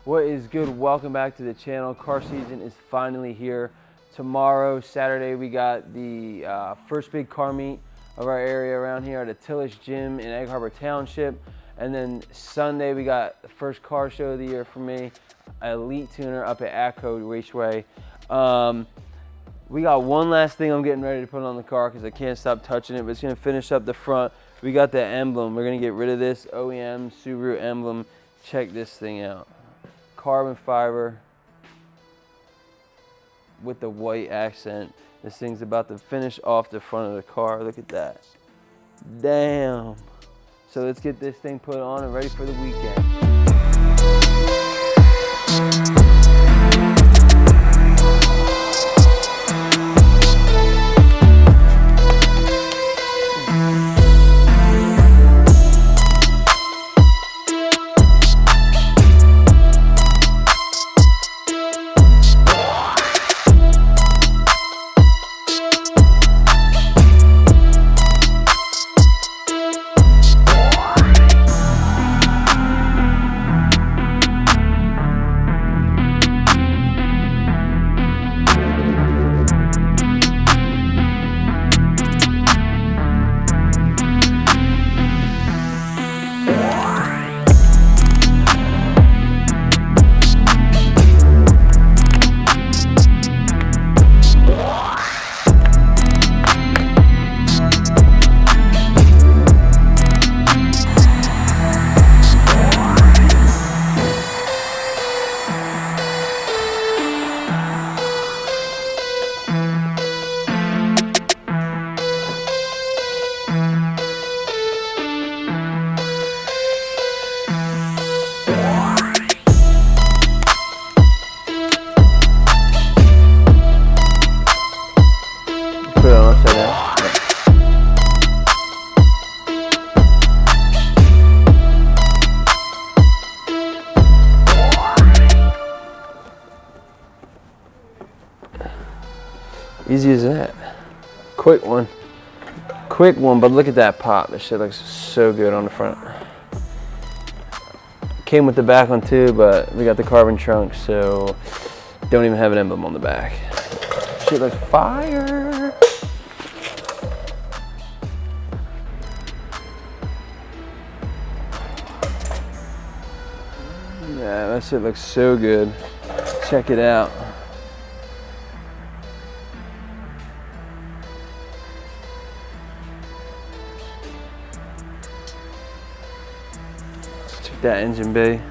What is good? Welcome back to the channel. Car season is finally here. Tomorrow, Saturday, we got the first big car meet of our area around here at a Tillich Gym in Egg Harbor Township. And then Sunday, we got the first car show of the year for me, Elite Tuner up at ACO Raceway. We got one last thing I'm getting ready to put on the car because I can't stop touching it, but it's gonna finish up the front. We got the Emblem. We're gonna get rid of this OEM Subaru Emblem. Check this thing out. Carbon fiber with the white accent. This thing's about to finish off the front of the car. Look at that. Damn. So let's get this thing put on and ready for the weekend. Easy as that. Quick one, but look at that pop. This shit looks so good on the front. Came with the back one too, but we got the carbon trunk, so don't even have an emblem on the back. Shit looks fire. Yeah, that shit looks so good. Check it out. Check that engine bay.